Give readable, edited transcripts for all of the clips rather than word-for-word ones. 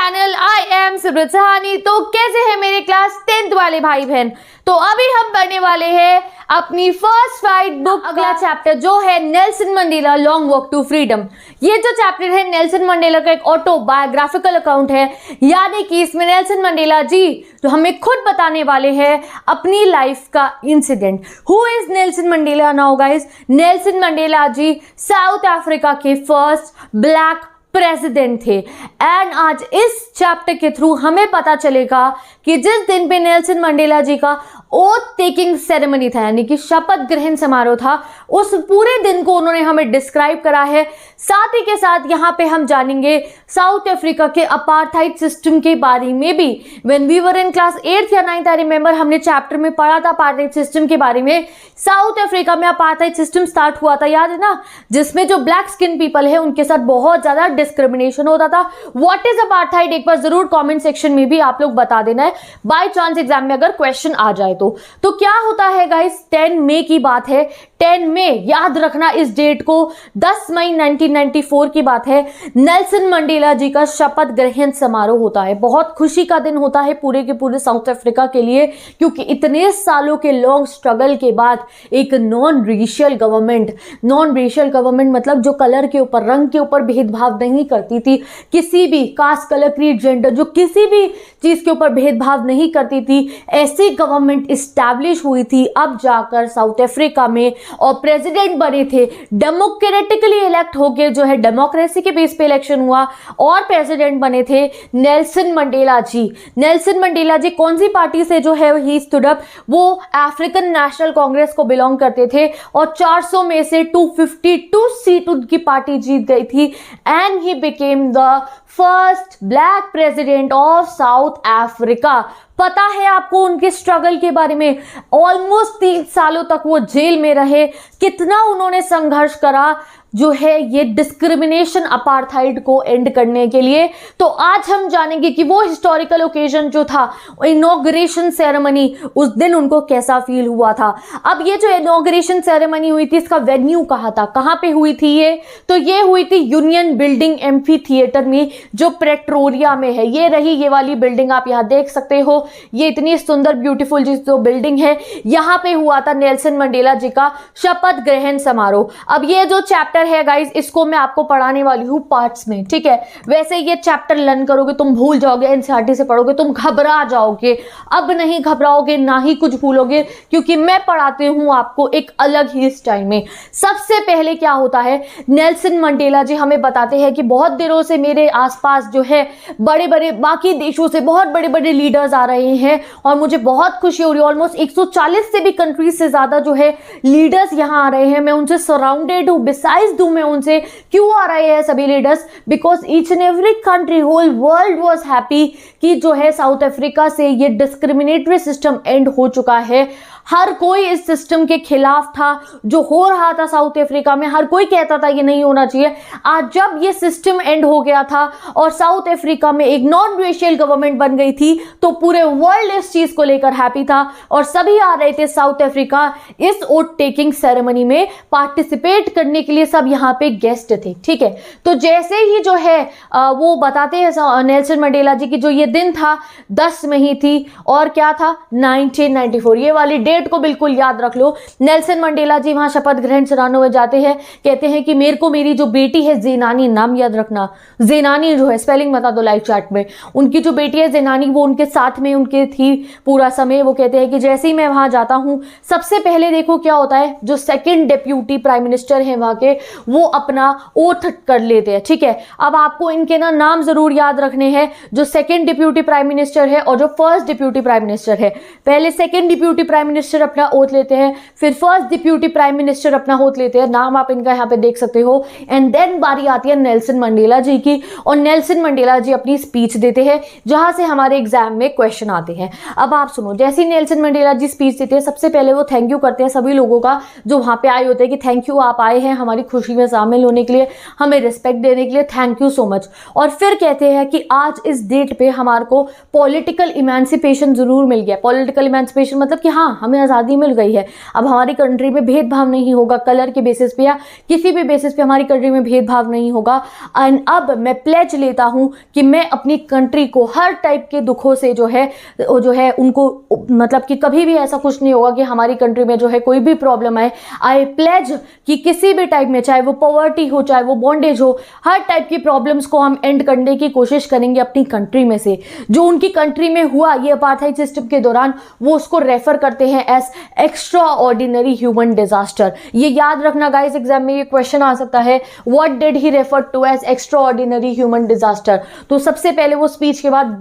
Channel I am Subrata Sahani. तो कैसे हैं मेरे क्लास 10th वाले भाई बहन। तो अभी हम पढ़ने वाले हैं अपनी फर्स्ट फाइट बुक अगला चैप्टर जो है Nelson Mandela long walk to freedom. ये जो चैप्टर है नेल्सन मंडेला का एक ऑटोबायोग्राफिकल अकाउंट है, यानी कि इसमें नेल्सन मंडेला जी जो हमें खुद बताने वाले हैं अपनी लाइफ का incident. Who is Nelson Mandela now guys? Nelson Mandela ji South Africa के फर्स्ट ब्लैक प्रेसिडेंट थे। एंड आज इस चैप्टर के थ्रू हमें पता चलेगा कि जिस दिन पे नेल्सन मंडेला जी का ओथ टेकिंग सेरेमनी था, यानी कि शपथ ग्रहण समारोह था, उस पूरे दिन को उन्होंने हमें डिस्क्राइब करा है। साथ ही के साथ यहाँ पे हम जानेंगे साउथ अफ्रीका के अपार्थाइड सिस्टम के बारे में भी। When we were in class 8th या 9th आई रिमेंबर हमने चैप्टर में पढ़ा था अपार्थाइड सिस्टम के बारे में। साउथ अफ्रीका में अपार्थाइड सिस्टम स्टार्ट हुआ था, याद है ना, जिसमें जो ब्लैक स्किन पीपल है उनके साथ बहुत ज्यादा डिस्क्रिमिनेशन होता था। व्हाट इज अपार्थाइड एक बार जरूर कमेंट सेक्शन में भी आप लोग बता देना है, बाय चांस एग्जाम में अगर क्वेश्चन आ जाए तो क्या होता है गाइस, 10 मई की बात है। 10 मई याद रखना इस डेट को, 10 मई 1994 की बात है। नेल्सन मंडेला जी का शपथ ग्रहण समारोह होता है। बहुत खुशी का दिन होता है पूरे के पूरे साउथ अफ्रीका के लिए, क्योंकि इतने सालों के लॉन्ग स्ट्रगल के बाद एक नॉन रेशियल गवर्नमेंट मतलब जो कलर के ऊपर, रंग के ऊपर भेदभाव नहीं करती थी, किसी भी कास्ट, कलर, क्रीड, जेंडर, जो किसी भी चीज के ऊपर भेदभाव नहीं करती थी, ऐसी गवर्नमेंट इस्टेब्लिश हुई थी। अब जाकर साउथ अफ्रीका में और प्रेसिडेंट बने थे, डेमोक्रेटिकली इलेक्ट होके, जो है डेमोक्रेसी के बेस पे इलेक्शन हुआ और प्रेसिडेंट बने थे नेल्सन मंडेला जी। नेल्सन मंडेला जी कौन सी पार्टी से जो है ही स्टूड अप? वो अफ्रीकन नेशनल कांग्रेस को बिलोंग करते थे और 400 में से 252 सीट उनकी पार्टी जीत गई थी। And he became the first black president of south Africa. पता है आपको उनके स्ट्रगल के बारे में? ऑलमोस्ट 3 सालों तक वो जेल में रहे। कितना उन्होंने संघर्ष करा जो है ये डिस्क्रिमिनेशन अपार्थाइड को एंड करने के लिए। तो आज हम जानेंगे कि वो हिस्टोरिकल ओकेजन जो था, इनॉग्रेशन सेरेमनी, उस दिन उनको कैसा फील हुआ था। अब ये जो इनॉग्रेशन सेरेमनी हुई थी, इसका वेन्यू कहाँ था, कहाँ पे हुई थी ये? तो ये हुई थी यूनियन बिल्डिंग एम्फी थिएटर में, जो प्रेटोरिया में है। ये रही ये वाली बिल्डिंग, आप यहाँ देख सकते हो। ये इतनी सुंदर ब्यूटीफुल जो बिल्डिंग है, यहाँ पे हुआ था नेल्सन मंडेला जी का शपथ ग्रहण समारोह। अब ये जो चैप्टर है गाइस, इसको मैं आपको पढ़ाने वाली हूँ पार्ट्स में, ठीक है। वैसे ये चैप्टर लर्न करोगे तुम भूल जाओगे, एनसीईआरटी से पढ़ोगे तुम घबरा जाओगे। अब नहीं घबराओगे, ना ही कुछ भूलोगे, क्योंकि मैं पढ़ाती हूँ आपको एक अलग ही स्टाइल में। सबसे पहले क्या होता है, नेल्सन मंडेला जी हमें बताते हैं कि बहुत दिनों से मेरे आसपास जो है बड़े बड़े बाकी देशों से बहुत बड़े बड़े लीडर्स आ रहे हैं और मुझे बहुत खुशी हो रही है। ऑलमोस्ट 140 से भी कंट्रीज से ज्यादा जो है लीडर्स यहाँ आ रहे हैं। मैं उनसे सराउंडेड हूँ। बिसाइड्स दूं मैं उनसे, क्यों आ रहे हैं सभी leaders? Because each and every country, whole world was happy कि जो है साउथ अफ्रीका से ये डिस्क्रिमिनेटरी सिस्टम एंड हो चुका है। हर कोई इस सिस्टम के खिलाफ था जो हो रहा था साउथ अफ्रीका में। हर कोई कहता था ये नहीं होना चाहिए। आज जब ये सिस्टम एंड हो गया था और साउथ अफ्रीका में एक नॉन रेशियल गवर्नमेंट बन गई थी, तो पूरे वर्ल्ड इस चीज को लेकर हैप्पी था और सभी आ रहे थे साउथ अफ्रीका इस ओथ टेकिंग सेरेमनी में पार्टिसिपेट करने के लिए। सब यहाँ पे गेस्ट थे, ठीक है। तो जैसे ही जो है वो बताते हैं नेल्सन मंडेला जी की जो ये दिन था 10 मई थी और क्या था 1994। ये वाली डेट को बिल्कुल याद रख लो। नेल्सन मंडेला जी वहां शपथ ग्रहण समारोह में जाते हैं, कहते हैं कि मेरे को मेरी जो बेटी है ज़ेनानी, नाम याद रखना, ज़ेनानी जो है, स्पेलिंग बता दो लाइव चैट में, उनकी जो बेटी है ज़ेनानी वो उनके साथ में उनके थी पूरा समय। वो कहते हैं कि जैसे ही मैं वहां जाता हूं, सबसे पहले देखो क्या होता है, जो सेकंड डिप्यूटी प्राइम मिनिस्टर है वहां के, वो अपना ओथ कर लेते हैं, ठीक है। अब आपको इनके ना नाम जरूर याद रखने हैं, जो सेकंड डिप्यूटी प्राइम मिनिस्टर है और जो फर्स्ट डिप्यूटी प्राइम मिनिस्टर है। पहले सेकंड डिप्यूटी प्राइम मिनिस्टर अपना ओथ लेते हैं, फिर फर्स्ट डिप्यूटी प्राइम मिनिस्टर अपना ओथ लेते हैं। नाम आप इनका यहाँ पे देख सकते हो। एंड देन बारी आती है नेल्सन मंडेला जी की और नेल्सन मंडेला जी अपनी स्पीच देते हैं, जहां से हमारे एग्जाम में क्वेश्चन आते हैं। अब आप सुनो, जैसे ही नेल्सन मंडेला जी स्पीच देते हैं, सबसे पहले वो थैंक यू करते हैं सभी लोगों का जो वहां पे आए होते हैं, कि थैंक यू, आप आए हैं हमारी खुशी में शामिल होने के लिए, हमें रिस्पेक्ट देने के लिए, थैंक यू सो मच। और फिर कहते हैं कि आज इस डेट पे हमारे को पॉलिटिकल इमेंसिपेशन जरूर मिल गया। पॉलिटिकल इमेंसिपेशन मतलब कि हाँ, हमें आज़ादी मिल गई है, अब हमारी कंट्री में भेदभाव नहीं होगा, कलर के बेसिस पे या किसी भी बेसिस पे हमारी कंट्री में भेदभाव नहीं होगा। एंड अब मैं प्लेज लेता हूँ कि मैं अपनी कंट्री को हर टाइप के दुखों से जो है उनको मतलब कि कभी भी ऐसा कुछ नहीं होगा कि हमारी कंट्री में जो है कोई भी प्रॉब्लम आए। आई प्लेज कि किसी भी टाइप में, चाहे वो पॉवर्टी हो, चाहे वो बॉन्डेज हो, हर टाइप की प्रॉब्लम्स को हम एंड करने की कोशिश करेंगे अपनी कंट्री में से। जो उनकी कंट्री में हुआ ये अपार्थाइड सिस्टम के दौरान, वो उसको रेफर करते हैं as extraordinary human disaster. ये याद रखना गाइस, एग्जाम में ये क्वेश्चन आ सकता है, what did he refer to as extraordinary human disaster. तो सबसे पहले वो स्पीच के बाद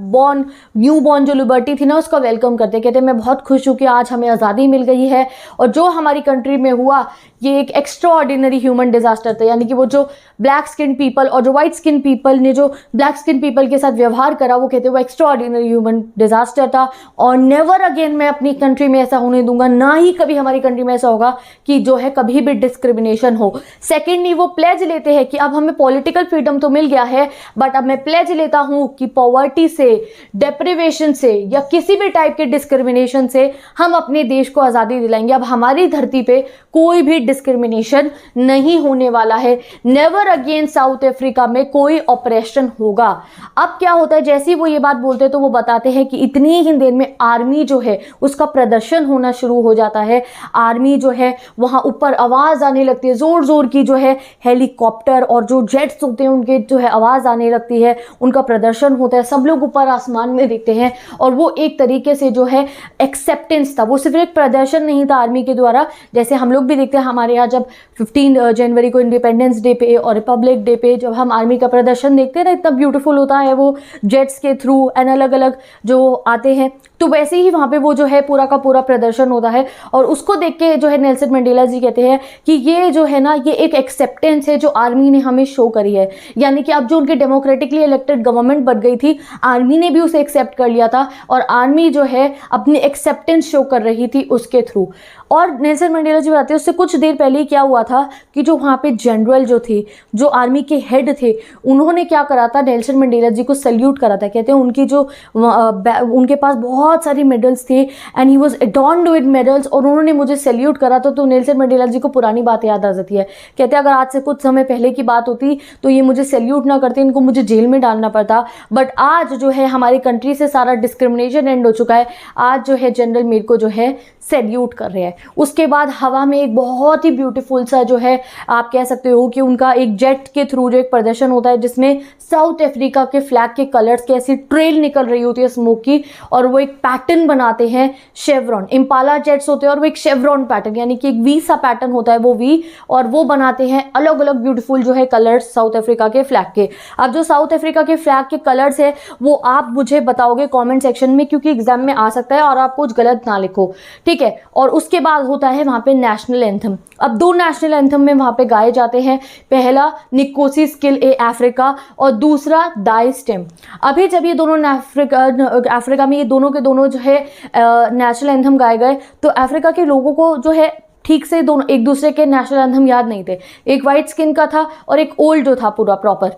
न्यू बॉर्न जो लिबर्टी थी ना, उसका वेलकम करते, कहते मैं बहुत खुश हूँ कि आज हमें आज़ादी मिल गई है, और जो हमारी कंट्री में हुआ ये एक एक्स्ट्रा ऑर्डिनरी ह्यूमन डिजास्टर था। यानी कि वो जो ब्लैक स्किन पीपल और जो व्हाइट स्किन पीपल ने जो ब्लैक स्किन पीपल के साथ व्यवहार करा, वो कहते वो एक्स्ट्रा ऑर्डिनरी ह्यूमन डिजास्टर था, और नेवर अगेन मैं अपनी कंट्री में ऐसा होने दूंगा, ना ही कभी हमारी कंट्री में ऐसा होगा कि जो है कभी भी डिस्क्रिमिनेशन हो। सेकेंडली वो प्लेज लेते हैं कि अब हमें पॉलिटिकल फ्रीडम तो मिल गया है, बट अब मैं प्लेज लेता हूं कि पॉवर्टी से, डेप्रिवेशन से या किसी भी टाइप के डिस्क्रिमिनेशन से हम अपने देश को आज़ादी दिलाएंगे। अब हमारी धरती पे कोई भी डिस्क्रिमिनेशन नहीं होने वाला है, नेवर अगेन साउथ अफ्रीका में कोई ऑपरेशन होगा। अब क्या होता है, जैसे ही वो ये बात बोलते हैं तो वो बताते हैं कि इतनी ही देर में आर्मी जो है उसका प्रदर्शन होना शुरू हो जाता है। आर्मी जो है वहां ऊपर आवाज आने लगती है, जोर जोर की जो है हेलीकॉप्टर और जो जेट्स होते हैं उनके जो है आवाज आने लगती है, उनका प्रदर्शन होता है, सब लोग ऊपर आसमान में देखते हैं। और वो एक तरीके से जो है एक्सेप्टेंस था, वो सिर्फ एक प्रदर्शन नहीं था आर्मी के द्वारा। जैसे हम लोग भी देखते हैं हमारे यहाँ जब 15 जनवरी को इंडिपेंडेंस डे पे और रिपब्लिक डे पे जब हम आर्मी का प्रदर्शन देखते हैं ना, इतना ब्यूटीफुल होता है वो जेट्स के थ्रू एंड अलग अलग जो आते हैं, तो वैसे ही वहाँ पे वो जो है पूरा का पूरा प्रदर्शन होता है। और उसको देख के जो है नेल्सन मंडेला जी कहते हैं कि ये जो है ना, ये एक एक्सेप्टेंस है जो आर्मी ने हमें शो करी है। यानी कि अब जो उनकी डेमोक्रेटिकली इलेक्टेड गवर्नमेंट बन गई थी, आर्मी ने भी उसे एक्सेप्ट कर लिया था, और आर्मी जो है अपनी एक्सेप्टेंस शो कर रही थी उसके थ्रू। और नेल्सन मंडेला जी बताते हैं उससे कुछ देर पहले क्या हुआ था कि जो वहाँ पे जनरल जो थे, जो आर्मी के हेड थे, उन्होंने क्या करा था, नेल्सन मंडेला जी को सल्यूट करा था। कहते हैं उनकी जो उनके पास बहुत सारी मेडल्स थे and he was adorned with medals, और उन्होंने मुझे सल्यूट करा था। तो नेल्सन मंडेला जी को पुरानी बात याद आ जाती है। कहते हैं अगर आज से कुछ समय पहले की बात होती तो ये मुझे सल्यूट ना करते, इनको मुझे जेल में डालना पड़ता, बट आज जो है हमारी कंट्री से सारा डिस्क्रिमिनेशन एंड हो चुका है। आज जो है जनरल मेरे को जो है सैल्यूट कर रहे हैं। उसके बाद हवा में एक बहुत ही ब्यूटीफुल सा जो है आप कह सकते हो कि उनका एक जेट के थ्रू जो एक प्रदर्शन होता है, जिसमें साउथ अफ्रीका के फ्लैग के कलर्स की ऐसी ट्रेल निकल रही होती है स्मोक की, और वो एक पैटर्न बनाते हैं शेवरॉन। इम्पाला जेट्स होते हैं और वो एक शेवरॉन पैटर्न, यानी कि एक वी सा पैटर्न होता है वो वी, और वो बनाते हैं अलग अलग ब्यूटीफुल जो है कलर्स साउथ अफ्रीका के फ्लैग के। अब जो साउथ अफ्रीका के फ्लैग के कलर्स है वो आप मुझे बताओगे कॉमेंट सेक्शन में, क्योंकि एग्जाम में आ सकता है और आप कुछ गलत ना लिखो, ठीक है। और उसके बाद होता है वहां पे नेशनल एंथम। अब 2 नेशनल एंथम में वहां पे गाए जाते हैं, पहला निकोसी स्किल ए अफ्रीका और दूसरा दाई स्टेम। अभी जब ये दोनों अफ्रीका में ये दोनों के दोनों जो है नेशनल एंथम गाए गए, तो अफ्रीका के लोगों को जो है ठीक से दोनों एक दूसरे के नेशनल एंथम याद नहीं थे। एक वाइट स्किन का था और एक ओल्ड जो था पूरा प्रॉपर,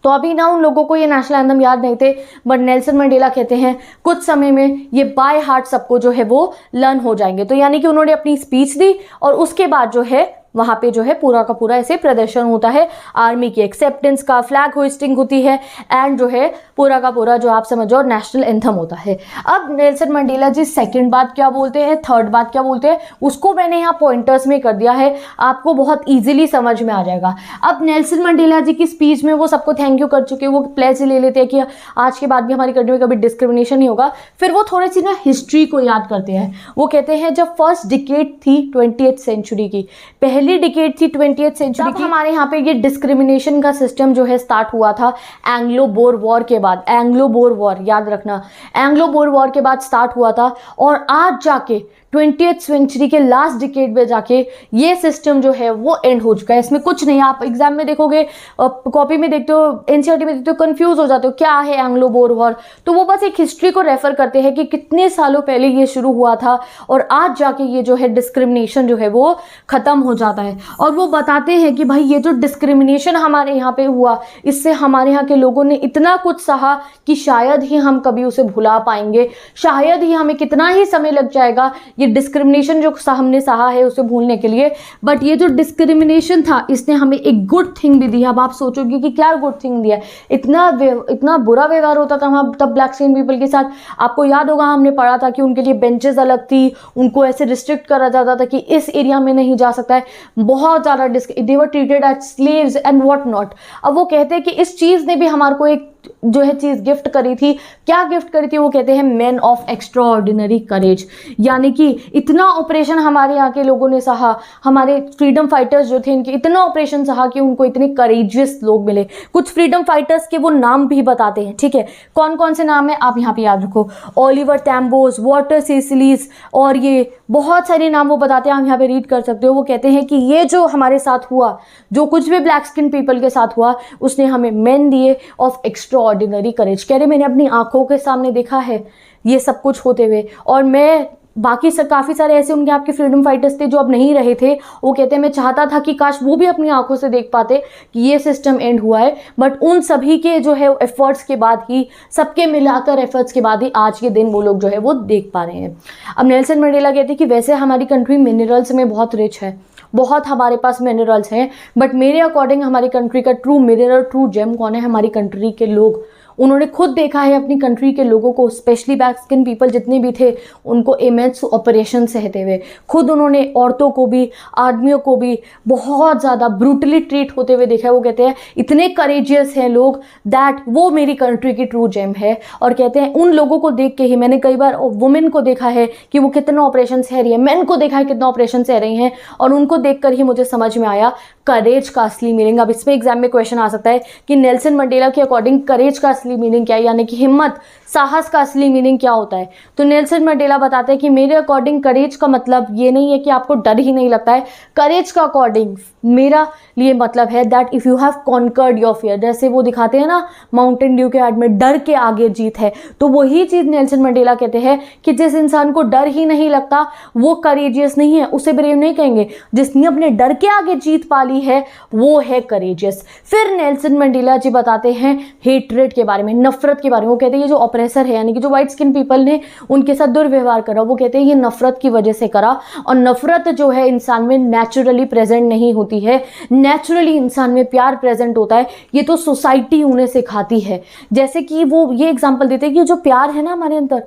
तो अभी ना उन लोगों को ये नेशनल एंथम याद नहीं थे, बट नेल्सन मंडेला कहते हैं कुछ समय में ये बाय हार्ट सबको जो है वो लर्न हो जाएंगे। तो यानी कि उन्होंने अपनी स्पीच दी और उसके बाद जो है वहां पे जो है पूरा का पूरा ऐसे प्रदर्शन होता है, आर्मी की एक्सेप्टेंस का, फ्लैग होइस्टिंग होती है, एंड जो है पूरा का पूरा जो आप समझो नेशनल एंथम होता है। अब नेल्सन मंडेला जी सेकंड बात क्या बोलते हैं, थर्ड बात क्या बोलते हैं, उसको मैंने यहाँ पॉइंटर्स में कर दिया है, आपको बहुत ईजिली समझ में आ जाएगा। अब नेल्सन मंडेला जी की स्पीच में वो सबको थैंक यू कर चुके, वो प्लेज ले लेते हैं कि आज के बाद भी हमारी कंट्री में कभी डिस्क्रिमिनेशन नहीं होगा। फिर वो थोड़ी सी ना हिस्ट्री को याद करते हैं। वो कहते हैं जब फर्स्ट डिकेड थी 20th सेंचुरी की, पहली डिकेड थी 20th सेंचुरी की, हमारे यहाँ पे ये डिस्क्रिमिनेशन का सिस्टम जो है स्टार्ट हुआ था एंग्लो बोर वॉर के बाद। एंग्लो बोर वॉर याद रखना, एंग्लो बोर वॉर के बाद स्टार्ट हुआ था, और आज जाके 20th सेंचुरी के लास्ट डिकेड में जाके ये सिस्टम जो है वो एंड हो चुका है। इसमें कुछ नहीं, आप एग्जाम में देखोगे, कॉपी में देखते हो, एनसीईआरटी में देखते हो, कंफ्यूज हो जाते हो क्या है एंग्लो बोर वॉर। तो वो बस एक हिस्ट्री को रेफर करते हैं कि कितने सालों पहले ये शुरू हुआ था और आज जाके ये जो है डिस्क्रिमिनेशन जो है वो खत्म हो जाता है। और वो बताते हैं कि भाई ये जो डिस्क्रिमिनेशन हमारे यहाँ पे हुआ, इससे हमारे यहाँ के लोगों ने इतना कुछ सहा कि शायद ही हम कभी उसे भुला पाएंगे, शायद ही हमें कितना ही समय लग जाएगा ये कि डिस्क्रिमिनेशन जो हमने सहा है उसे भूलने के लिए, बट ये जो डिस्क्रिमिनेशन था इसने हमें एक गुड थिंग भी दी। अब आप सोचोगे कि क्या गुड थिंग दिया, इतना बुरा व्यवहार होता था वहाँ तब ब्लैक स्किन पीपल के साथ। आपको याद होगा हमने पढ़ा था कि उनके लिए बेंचेस अलग थी, उनको ऐसे रिस्ट्रिक्ट करा जाता था कि इस एरिया में नहीं जा सकता है, बहुत ज़्यादा they were treated as slaves and what not. अब वो कहते हैं कि इस चीज़ ने भी हमारे को एक जो है चीज़ गिफ्ट करी थी। क्या गिफ्ट करी थी? वो कहते हैं मैन ऑफ एक्स्ट्रा ऑर्डिनरी करेज, यानी कि इतना ऑपरेशन हमारे यहाँ के लोगों ने सहा, हमारे फ्रीडम फाइटर्स जो थे इनके इतना ऑपरेशन सहा कि उनको इतने करेजियस लोग मिले। कुछ फ्रीडम फाइटर्स के वो नाम भी बताते हैं, ठीक है, कौन कौन से नाम है आप यहाँ पे याद रखो, ओलिवर टैम्बोस, वॉल्टर सिसिलीज, और ये बहुत सारे नाम वो बताते हैं, आप यहाँ पे रीड कर सकते हो। वो कहते हैं कि ये जो हमारे साथ हुआ, जो कुछ भी ब्लैक स्किन पीपल के साथ हुआ, उसने हमें मेन दिए ऑफ एक्स्ट्रा ऑर्डिनरी करेज। कह रहे मैंने अपनी आंखों के सामने देखा है ये सब कुछ होते हुए, और मैं बाकी सब काफ़ी सारे ऐसे उनके आपके फ्रीडम फाइटर्स थे जो अब नहीं रहे थे। वो कहते हैं मैं चाहता था कि काश वो भी अपनी आंखों से देख पाते कि ये सिस्टम एंड हुआ है, बट उन सभी के जो है एफर्ट्स के बाद ही, सबके मिलाकर एफर्ट्स के बाद ही आज के दिन वो लोग जो है वो देख पा रहे हैं। अब नेल्सन मंडेला कहते हैं कि वैसे हमारी कंट्री मिनरल्स में बहुत रिच है, बहुत हमारे पास मिनरल्स हैं, बट मेरे अकॉर्डिंग हमारी कंट्री का ट्रू मिनरल, ट्रू जेम कौन है? हमारी कंट्री के लोग। उन्होंने खुद देखा है अपनी कंट्री के लोगों को, स्पेशली ब्लैक स्किन पीपल जितने भी थे उनको इमेंस ऑपरेशन सहते हुए, खुद उन्होंने औरतों को भी, आदमियों को भी बहुत ज़्यादा ब्रूटली ट्रीट होते हुए देखा है। वो कहते हैं इतने करेजियस हैं लोग दैट वो मेरी कंट्री की ट्रू जेम है। और कहते हैं उन लोगों को देख के ही मैंने कई बार वुमेन को देखा है कि वो कितना ऑपरेशन सह रही है, मैन को देखा है कितना ऑपरेशन सह रही हैं, और उनको देखकर ही मुझे समझ में आया करेज का असली मीनिंग। अब इसमें एग्जाम में क्वेश्चन आ सकता है कि नेल्सन मंडेला के अकॉर्डिंग करेज का असली मीनिंग क्या है, यानी कि हिम्मत, साहस का असली मीनिंग क्या होता है? तो नेल्सन मंडेला बताते हैं कि मेरे अकॉर्डिंग करेज का मतलब ये नहीं है कि आपको डर ही नहीं लगता है। करेज का अकॉर्डिंग मेरा लिए मतलब है that if you have conquered your fear, जैसे वो दिखाते हैं ना माउंटेन ड्यू के ऐड में, डर के आगे जीत है, तो वही चीज़ नेल्सन मंडेला कहते हैं कि जिस इंसान को डर ही नहीं लगता वो करेजियस नहीं है, उसे ब्रेव नहीं कहेंगे। जिसने अपने डर के आगे जीत पा ली है वो है करेजियस। फिर नेल्सन मंडेला जी बताते हैं हेट्रेड के बारे में, नफरत के बारे में। वो कहते हैं ये जो ऑपरेसर है, यानी कि जो व्हाइट स्किन पीपल ने उनके साथ दुर्व्यवहार करा, वो कहते हैं ये नफरत की वजह से करा, और नफरत जो है इंसान में नेचुरली प्रेजेंट नहीं होती है। नेचुरली इंसान में प्यार प्रेजेंट होता है, ये तो सोसाइटी उन्हें सिखाती है। जैसे कि वो ये एग्जांपल देते हैं कि जो प्यार है ना हमारे अंदर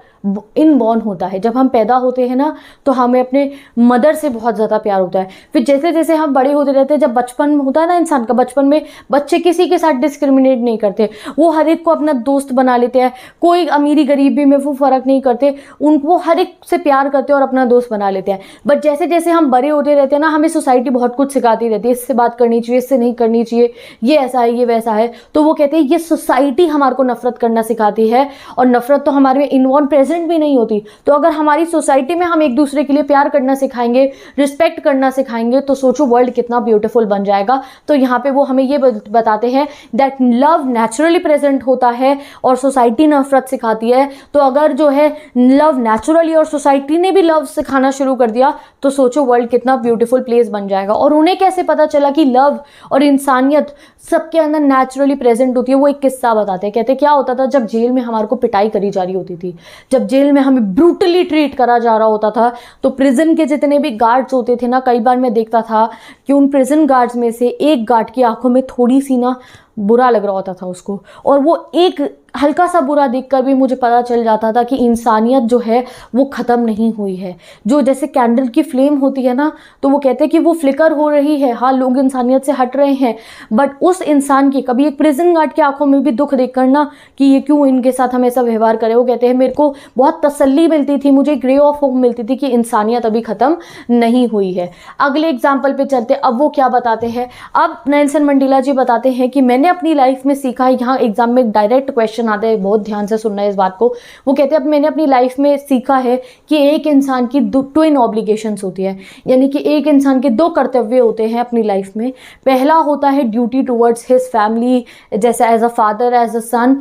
इनबॉर्न होता है, जब हम पैदा होते हैं ना तो हमें अपने मदर से बहुत ज़्यादा प्यार होता है। फिर जैसे जैसे हम बड़े होते रहते हैं, जब बचपन होता है ना इंसान का, बचपन में बच्चे किसी के साथ डिस्क्रिमिनेट नहीं करते, वो हर एक को अपना दोस्त बना लेते हैं, कोई अमीरी गरीबी में वो फ़र्क नहीं करते, उनको हर एक से प्यार करते हैं और अपना दोस्त बना लेते हैं। बट जैसे जैसे हम बड़े होते रहते हैं ना, हमें सोसाइटी बहुत कुछ सिखाती रहती है, इससे बात करनी चाहिए, इससे नहीं करनी चाहिए, ये ऐसा है, ये वैसा है। तो वो कहते हैं ये सोसाइटी हमारे को नफरत करना सिखाती है, और नफरत तो हमारे में इनवॉर्न प्रेजेंट भी नहीं होती। तो अगर हमारी सोसाइटी में हम एक दूसरे के लिए प्यार करना सिखाएंगे, रिस्पेक्ट करना सिखाएंगे, तो सोचो वर्ल्ड कितना ब्यूटीफुल बन जाएगा। तो यहाँ पे वो हमें ये बताते हैं दैट लव नेचुरली प्रेजेंट होता है और सोसाइटी नफरत सिखाती है। तो अगर जो है लव नेचुरली और सोसाइटी ने भी लव सिखाना शुरू कर दिया, तो सोचो वर्ल्ड कितना ब्यूटीफुल प्लेस बन जाएगा। और उन्हें कैसे पता चला कि लव और इंसानियत सबके अंदर नेचुरली प्रेजेंट होती है? वो एक किस्सा बताते हैं। कहते क्या होता था, जब जेल में हमारे को पिटाई करी जा रही होती थी, जब जेल में हमें ब्रूटली ट्रीट करा जा रहा होता था, तो प्रिजन के जितने भी गार्ड्स होते थे ना, कई बार मैं देखता था कि उन प्रिजन गार्ड्स में से एक गार्ड की आंखों में थोड़ी सी ना बुरा लग रहा होता था उसको, और वो एक हल्का सा बुरा देखकर भी मुझे पता चल जाता था कि इंसानियत जो है वो ख़त्म नहीं हुई है। जो जैसे कैंडल की फ्लेम होती है ना, तो वो कहते हैं कि वो फ्लिकर हो रही है, हाँ लोग इंसानियत से हट रहे हैं, बट उस इंसान की, कभी एक प्रिजन गार्ड की आंखों में भी दुख देखकर ना कि ये क्यों इनके साथ हम ऐसा व्यवहार करें, वो कहते हैं मेरे को बहुत तसल्ली मिलती थी, मुझे एक रे ऑफ होप मिलती थी कि इंसानियत अभी ख़त्म नहीं हुई है। अगले एग्जाम्पल पे चलते, अब वो क्या बताते हैं। अब नेल्सन मंडेला जी बताते हैं कि मैंने अपनी लाइफ में सीखा है, यहाँ एग्जाम में डायरेक्ट क्वेश्चन आता है, बहुत ध्यान से सुनना है इस बात को। वो कहते हैं अब मैंने अपनी लाइफ में सीखा है कि एक इंसान की ट्विन ऑब्लिगेशंस होती है, यानी कि एक इंसान के दो कर्तव्य होते हैं अपनी लाइफ में। पहला होता है ड्यूटी टुवर्ड्स हिज फैमिली, जैसे as a father, as a son,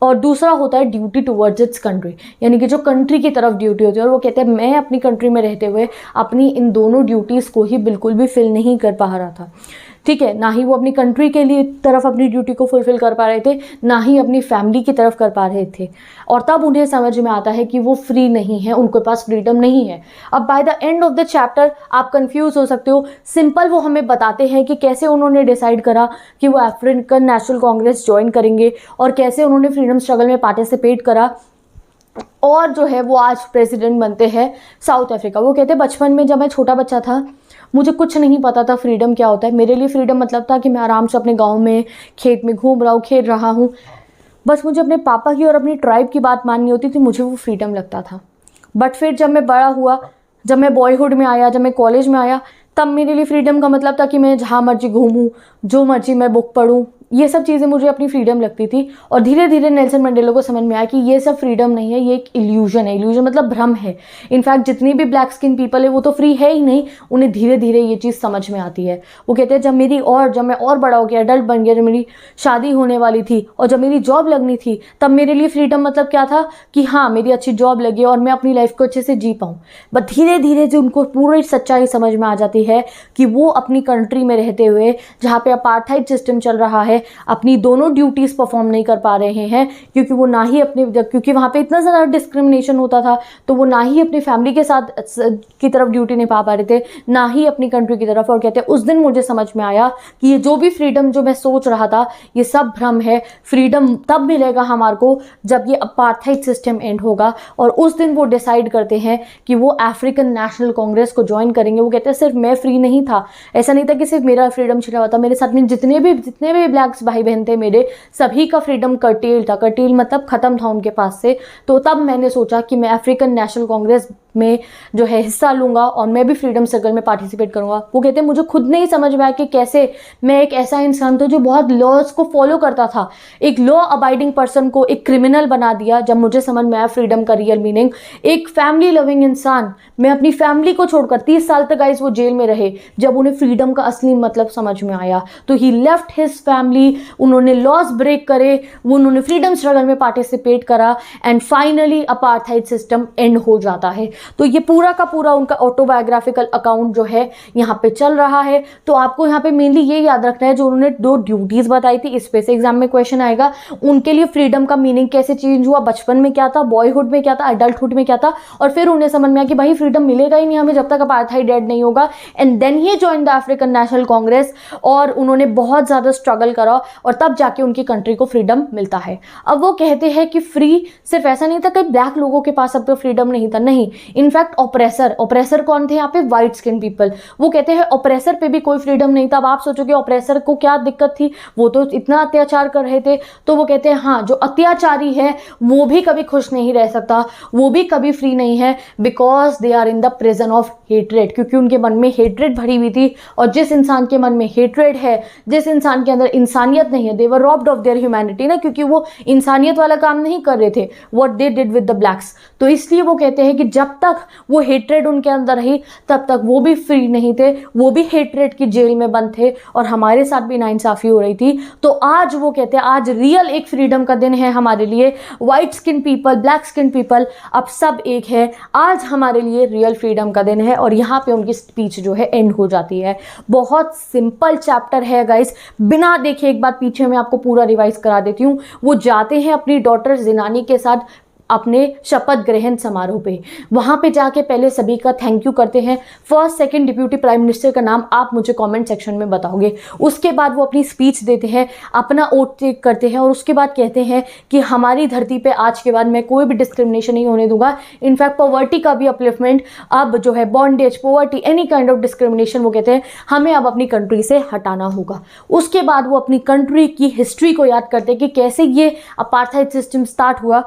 और दूसरा होता है ड्यूटी टुवर्ड्स इट्स कंट्री, यानी कि जो कंट्री की तरफ ड्यूटी होती है। और वो कहते हैं मैं अपनी कंट्री में रहते हुए अपनी इन दोनों ड्यूटीज़ को ही बिल्कुल भी फिल नहीं कर पा रहा था। ठीक है, ना ही वो अपनी कंट्री के लिए तरफ अपनी ड्यूटी को फुलफिल कर पा रहे थे, ना ही अपनी फैमिली की तरफ कर पा रहे थे। और तब उन्हें समझ में आता है कि वो फ्री नहीं है, उनके पास फ्रीडम नहीं है। अब by the end of the chapter आप कंफ्यूज हो सकते हो, सिंपल वो हमें बताते हैं कि कैसे उन्होंने डिसाइड करा कि वो अफ्रीकन नेशनल कांग्रेस ज्वाइन करेंगे और कैसे उन्होंने फ्रीडम स्ट्रगल में पार्टिसिपेट करा और जो है वो आज प्रेसिडेंट बनते हैं साउथ अफ्रीका। वो कहते हैं बचपन में जब मैं छोटा बच्चा था मुझे कुछ नहीं पता था फ्रीडम क्या होता है। मेरे लिए फ्रीडम मतलब था कि मैं आराम से अपने गांव में खेत में घूम रहा हूँ, खेल रहा हूँ, बस मुझे अपने पापा की और अपनी ट्राइब की बात माननी होती थी, मुझे वो फ्रीडम लगता था। बट फिर जब मैं बड़ा हुआ, जब मैं बॉयहुड में आया, जब मैं कॉलेज में आया, तब मेरे लिए फ्रीडम का मतलब था कि मैं जहाँ मर्जी घूमूँ, जो मर्जी मैं बुक पढूँ, ये सब चीज़ें मुझे अपनी फ्रीडम लगती थी। और धीरे धीरे नेल्सन मंडेला को समझ में आया कि ये सब फ्रीडम नहीं है, ये एक इल्यूजन है। इल्यूजन मतलब भ्रम है। इनफैक्ट जितनी भी ब्लैक स्किन पीपल है वो तो फ्री है ही नहीं, उन्हें धीरे धीरे ये चीज़ समझ में आती है। वो कहते हैं जब मैं और बड़ा हो गया, एडल्ट बन गया, जब मेरी शादी होने वाली थी और जब मेरी जॉब लगनी थी, तब मेरे लिए फ्रीडम मतलब क्या था कि हाँ मेरी अच्छी जॉब लगी और मैं अपनी लाइफ को अच्छे से जी पाऊँ। बट धीरे धीरे जो उनको पूरी सच्चाई समझ में आ जाती है कि वो अपनी कंट्री में रहते हुए जहाँ पे अपार्थाइड सिस्टम चल रहा है अपनी दोनों ड्यूटीज़ परफॉर्म नहीं कर पा रहे हैं, क्योंकि वो ना ही क्योंकि वहाँ पे इतना ज़्यादा डिस्क्रिमिनेशन होता था, तो वो ना ही अपनी फैमिली के साथ की तरफ ड्यूटी नहीं पा रहे थे, ना ही अपनी कंट्री की तरफ। और कहते हैं उस दिन मुझे समझ में आया कि ये जो भी फ्रीडम जो मैं सोच रहा था ये सब भ्रम है। फ्रीडम तब मिलेगा हमारे को जब ये अपार्थाइड सिस्टम एंड होगा। और उस दिन वो डिसाइड करते हैं कि वो अफ्रीकन नेशनल कांग्रेस को ज्वाइन करेंगे। वो कहते हैं सिर्फ मैं फ्री नहीं था, ऐसा नहीं था कि सिर्फ मेरा फ्रीडम छिना हुआ था, मेरे साथ में जितने भी ब्लैक्स भाई बहन थे मेरे, सभी का फ्रीडम कर्टेल था। कर्टेल मतलब खत्म था उनके पास से। तो तब मैंने सोचा कि मैं अफ्रीकन नेशनल कांग्रेस में जो है हिस्सा लूंगा और मैं भी फ्रीडम स्ट्रगल में पार्टिसिपेट करूंगा। वो कहते हैं मुझे खुद नहीं समझ में आया कि कैसे मैं एक ऐसा इंसान था जो बहुत लॉज को फॉलो करता था, एक लॉ अबाइडिंग पर्सन को एक क्रिमिनल बना दिया। जब मुझे समझ में आया फ्रीडम का रियल मीनिंग, एक फैमिली लविंग इंसान, मैं अपनी फैमिली को छोड़कर 30 साल तक गाइस वो जेल में रहे, जब उन्हें फ्रीडम का असली मतलब समझ में आया तो ही लेफ्ट हिज फैमिली, उन्होंने लॉज ब्रेक करे, उन्होंने फ्रीडम स्ट्रगल में पार्टिसिपेट करा and finally apartheid system and हो जाता है। तो ये पूरा का पूरा उनका ऑटोबायोग्राफिकल अकाउंट जो है यहाँ पे चल रहा है। तो आपको यहाँ पे मेनली ये याद रखना है, जो उन्होंने 2 ड्यूटीज बताई थी, इस पे से एग्जाम में क्वेश्चन आएगा, उनके लिए फ्रीडम का मीनिंग कैसे चेंज हुआ, बचपन में क्या था, बॉयहुड में क्या था, एडल्टहुड में क्या था, और फिर उन्हें समझ में आया कि भाई फ्रीडम मिलेगा ही नहीं हमें जब तक अपार्थाइड एंड नहीं होगा। And then he join the African National Congress और उन्होंने बहुत ज़्यादा स्ट्रगल करा और तब जाके उनकी कंट्री को फ्रीडम मिलता है। अब वो कहते हैं कि फ्री सिर्फ ऐसा नहीं था कि ब्लैक लोगों के पास अब तो फ्रीडम नहीं था, नहीं, इनफैक्ट ऑपरेसर कौन थे यहाँ पे, व्हाइट स्किन पीपल। वो कहते हैं ऑपरेसर पे भी कोई फ्रीडम नहीं था। अब आप सोचोगे ऑपरेसर को क्या दिक्कत थी, वो तो इतना अत्याचार कर रहे थे। तो वो कहते हैं हाँ जो अत्याचारी है वो भी कभी खुश नहीं रह सकता, वो भी कभी फ्री नहीं है, because they are in the prison of hatred, क्योंकि उनके मन में हेट्रेड भरी हुई थी। और जिस इंसान के मन में हेट्रेड है, जिस इंसान के अंदर इंसानियत नहीं है, दे वर रॉब्ड ऑफ देयर ह्यूमैनिटी ना, क्योंकि वो इंसानियत वाला काम नहीं कर रहे थे what they did with the blacks. तो इसलिए वो कहते हैं कि जब तक वो हेट्रेड उनके अंदर रही तब तक वो भी फ्री नहीं थे, वो भी हेट्रेड की जेल में बंद थे और हमारे साथ भी नाइंसाफी हो रही थी। तो आज वो कहते हैं आज रियल एक फ्रीडम का दिन है हमारे लिए। White skin people, black skin people, अब सब एक है। आज हमारे लिए रियल फ्रीडम का दिन है। और यहाँ पे उनकी स्पीच जो है एंड हो जाती है। बहुत सिंपल चैप्टर है गाइस, बिना देखे एक बार पीछे मैं आपको पूरा रिवाइज करा देती हूँ। वो जाते हैं अपनी डॉटर जिनानी के साथ अपने शपथ ग्रहण समारोह पे, वहां पे जाके पहले सभी का थैंक यू करते हैं। First second deputy prime minister का नाम आप मुझे कमेंट सेक्शन में बताओगे। उसके बाद वो अपनी स्पीच देते हैं, अपना ओथ टेक करते हैं और उसके बाद कहते हैं कि हमारी धरती पे आज के बाद मैं कोई भी डिस्क्रिमिनेशन नहीं होने दूंगा। इनफैक्ट पॉवर्टी का भी अपलिफ्टमेंट, अब जो है bondage, poverty, any kind of discrimination वो कहते हैं हमें अब अपनी कंट्री से हटाना होगा। उसके बाद वो अपनी कंट्री की हिस्ट्री को याद करते हैं कि कैसे ये अपार्थाइड सिस्टम स्टार्ट हुआ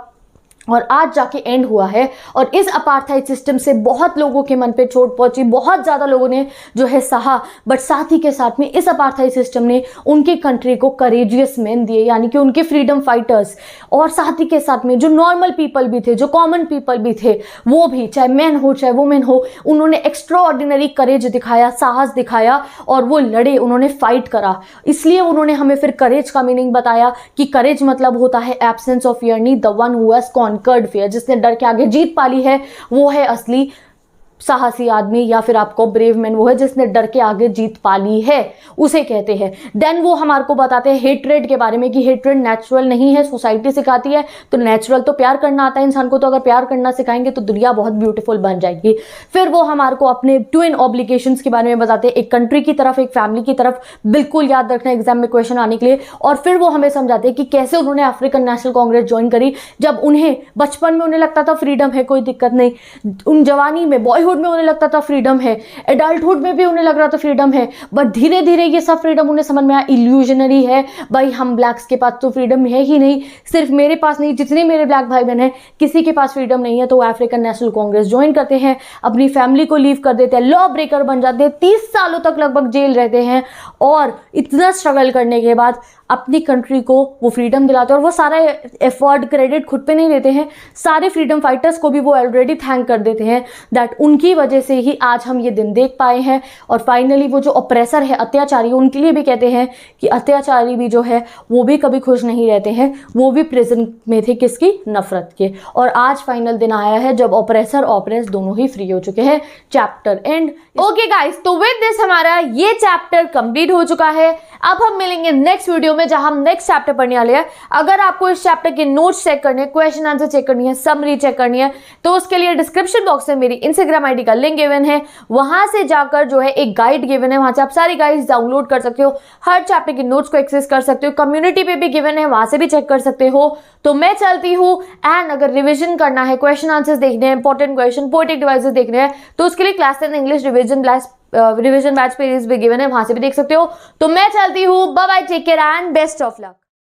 और आज जाके एंड हुआ है। और इस अपार्थाइड सिस्टम से बहुत लोगों के मन पे चोट पहुंची, बहुत ज़्यादा लोगों ने जो है सहा, बट साथ ही के साथ में इस अपार्थाइड सिस्टम ने उनकी कंट्री को करेजियस मैन दिए, यानी कि उनके फ्रीडम फाइटर्स, और साथ ही के साथ में जो नॉर्मल पीपल भी थे, जो कॉमन पीपल भी थे, वो भी चाहे मैन हो चाहे वुमेन हो, उन्होंने एक्स्ट्रा ऑर्डिनरी करेज दिखाया, साहस दिखाया और वो लड़े, उन्होंने फाइट करा। इसलिए उन्होंने हमें फिर करेज का मीनिंग बताया कि करेज मतलब होता है absence of fear, the one who has conquered fear, जिसने डर के आगे जीत पाली है वो है असली साहसी आदमी या फिर आपको ब्रेव मैन वो है जिसने डर के आगे जीत पा ली है, उसे कहते हैं। देन वो हमारे को बताते हैं हेट्रेड के बारे में कि हेट्रेड नेचुरल नहीं है, सोसाइटी सिखाती है। तो नेचुरल तो प्यार करना आता है इंसान को, तो अगर प्यार करना सिखाएंगे तो दुनिया बहुत ब्यूटीफुल बन जाएगी। फिर वो हमारे को अपने ट्विन ऑब्लिगेशंस के बारे में बताते हैं, एक कंट्री की तरफ, एक फैमिली की तरफ, बिल्कुल याद रखना एग्जाम में क्वेश्चन आने के लिए। और फिर वो हमें समझाते हैं कि कैसे उन्होंने अफ्रीकन नेशनल कांग्रेस ज्वाइन करी, जब उन्हें बचपन में उन्हें लगता था फ्रीडम है, कोई दिक्कत नहीं, उन जवानी में, बॉयहुड में उन्हें लगता था फ्रीडम है, एडल्टहुड में भी उन्हें लग रहा था फ्रीडम है, बट धीरे धीरे ये सब फ्रीडम उन्हें समझ में आया इल्यूजनरी है। भाई हम ब्लैक्स के पास तो फ्रीडम है ही नहीं, सिर्फ मेरे पास नहीं, जितने मेरे ब्लैक भाई बहन हैं किसी के पास फ्रीडम नहीं है। तो अफ्रीकन नेशनल कांग्रेस ज्वाइन करते हैं, अपनी फैमिली को लीव कर देते हैं, लॉ ब्रेकर बन जाते हैं, 30 सालों तक लगभग जेल रहते हैं, और इतना स्ट्रगल करने के बाद अपनी कंट्री को वो फ्रीडम दिलाते हैं। और वो सारा एफर्ट, क्रेडिट खुद पे नहीं लेते हैं, सारे फ्रीडम फाइटर्स को भी वो ऑलरेडी थैंक कर देते हैं दैट उनकी वजह से ही आज हम ये दिन देख पाए हैं। और फाइनली वो जो ऑप्रेसर है, अत्याचारी, उनके लिए भी कहते हैं कि अत्याचारी भी जो है वो भी कभी खुश नहीं रहते हैं, वो भी प्रिजन में थे, किसकी? नफरत के। और आज फाइनल दिन आया है जब ऑप्रेसर ऑप्रेस दोनों ही फ्री हो चुके हैं। Chapter and. ओके गाइस, तो विद दिस हमारा ये चैप्टर कंप्लीट हो चुका है। अब हम मिलेंगे नेक्स्ट वीडियो में जहां हम नेक्स्ट चैप्टर पढ़ने वाले हैं। अगर आपको इस चैप्टर के नोट्स चेक करने हैं, क्वेश्चन आंसर चेक करनी है, समरी चेक करनी है, तो उसके लिए डिस्क्रिप्शन बॉक्स में मेरी इंस्टाग्राम आईडी का लिंक गिवन है, वहां से जाकर जो है एक गाइड गिवन है, वहां से आप सारी गाइड्स डाउनलोड कर सकते हो, हर चैप्टर के नोट्स को एक्सेस कर सकते हो, कम्युनिटी पे भी गिवन है, वहां से भी चेक कर सकते हो। तो मैं चलती हूँ, एंड अगर रिविजन करना है, क्वेश्चन आंसर्स देखने हैं, इंपॉर्टेंट क्वेश्चन, पोएटिक डिवाइसेस देखने हैं, तो उसके लिए class 10 English revision batch page भी गिवन है, वहां से भी देख सकते हो। तो मैं चलती हूँ, bye bye, take care and best of luck.